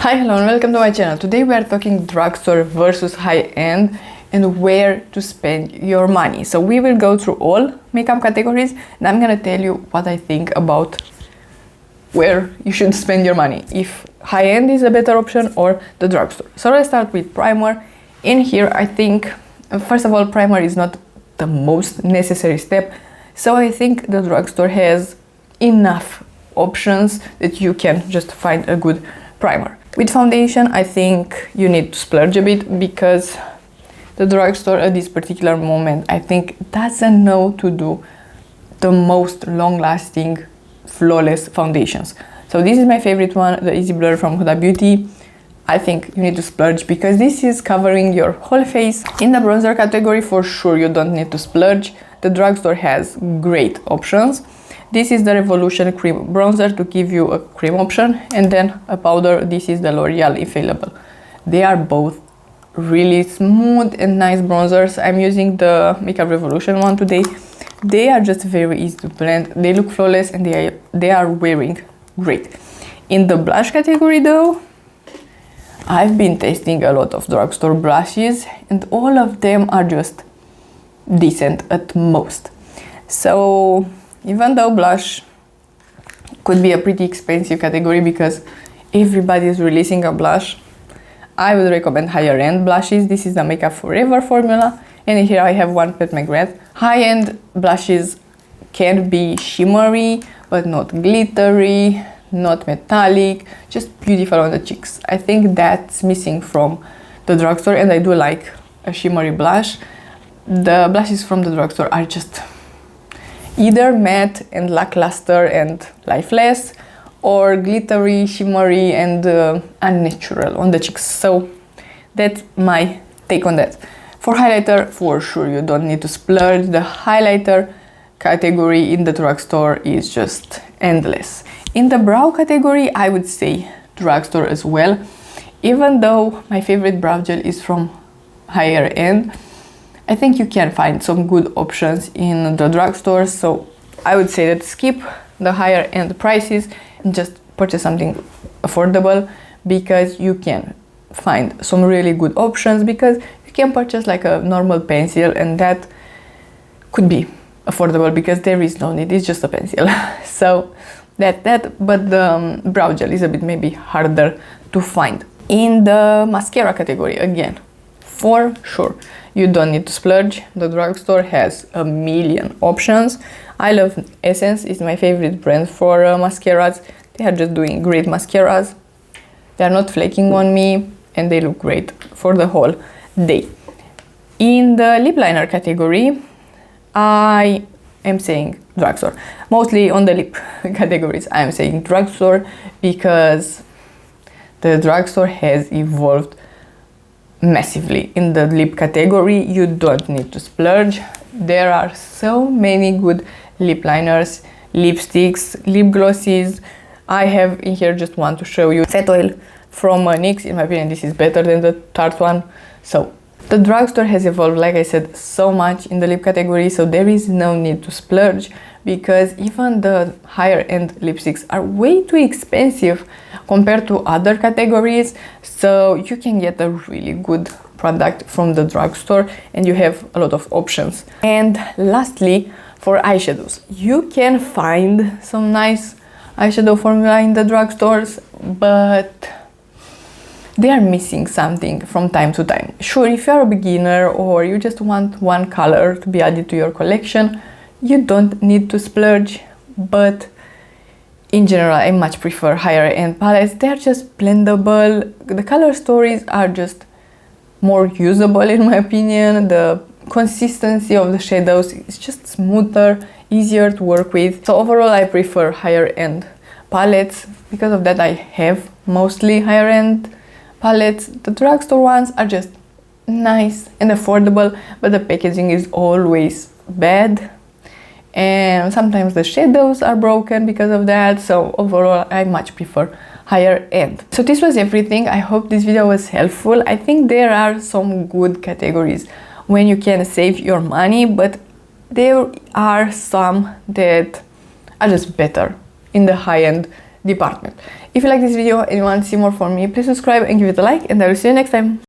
Hi, hello and welcome to my channel. Today we are talking drugstore versus high-end and where to spend your money. So we will go through all makeup categories and I'm gonna tell you what I think about where you should spend your money, if high-end is a better option or the drugstore. So let's start with primer. In here I think, first of all, primer is not the most necessary step, so I think the drugstore has enough options that you can just find a good primer. With foundation, I think you need to splurge a bit because the drugstore at this particular moment, I think, doesn't know to do the most long-lasting, flawless foundations. So this is my favorite one, the Easy Blur from Huda Beauty. I think you need to splurge because this is covering your whole face. In the bronzer category, for sure, you don't need to splurge. The drugstore has great options. This is the Revolution Cream Bronzer to give you a cream option, and then a powder. This is the L'Oreal Infallible. They are both really smooth and nice bronzers. I'm using the Makeup Revolution one today. They are just very easy to blend. They look flawless and they are wearing great. In the blush category though, I've been testing a lot of drugstore blushes and all of them are just decent at most. So even though blush could be a pretty expensive category because everybody is releasing a blush, I would recommend higher end blushes. This is the Makeup Forever formula, and here I have one Pat McGrath. High end blushes can be shimmery but not glittery, not metallic, just beautiful on the cheeks. I think that's missing from the drugstore, and I do like a shimmery blush. The blushes from the drugstore are just either matte and lackluster and lifeless, or glittery, shimmery and unnatural on the cheeks. So that's my take on that. For highlighter, for sure you don't need to splurge. The highlighter category in the drugstore is just endless. In the brow category, I would say drugstore as well, even though my favorite brow gel is from higher end. I think you can find some good options in the drugstore, so I would say that skip the higher end prices and just purchase something affordable, because you can find some really good options, because you can purchase like a normal pencil and that could be affordable because there is no need, it's just a pencil. So but the brow gel is a bit maybe harder to find. In the mascara category, again, for sure you don't need to splurge. The drugstore has a million options. I love Essence, is my favorite brand for mascaras. They are just doing great mascaras. They are not flaking on me and they look great for the whole day. In the lip liner category, I am saying drugstore. Mostly on the lip categories I am saying drugstore because the drugstore has evolved massively. In the lip category, you don't need to splurge. There are so many good lip liners, lipsticks, lip glosses. I have in here just one to show you. Fat Oil from NYX. In my opinion, this is better than the Tarte one. So the drugstore has evolved, like I said, so much in the lip category, so there is no need to splurge, because even the higher end lipsticks are way too expensive compared to other categories. So you can get a really good product from the drugstore and you have a lot of options. And lastly, for eyeshadows, you can find some nice eyeshadow formula in the drugstores, but they are missing something from time to time. Sure, if you're a beginner or you just want one color to be added to your collection, you don't need to splurge, but in general, I much prefer higher end palettes. They're just blendable. The color stories are just more usable in my opinion. The consistency of the shadows is just smoother, easier to work with. So overall, I prefer higher end palettes. Because of that, I have mostly higher end palettes. The drugstore ones are just nice and affordable, but the packaging is always bad. And sometimes the shadows are broken because of that. So overall, I much prefer higher end. So this was everything. I hope this video was helpful. I think there are some good categories when you can save your money, but there are some that are just better in the high-end department. If you like this video and you want to see more from me, please subscribe and give it a like, and I will see you next time.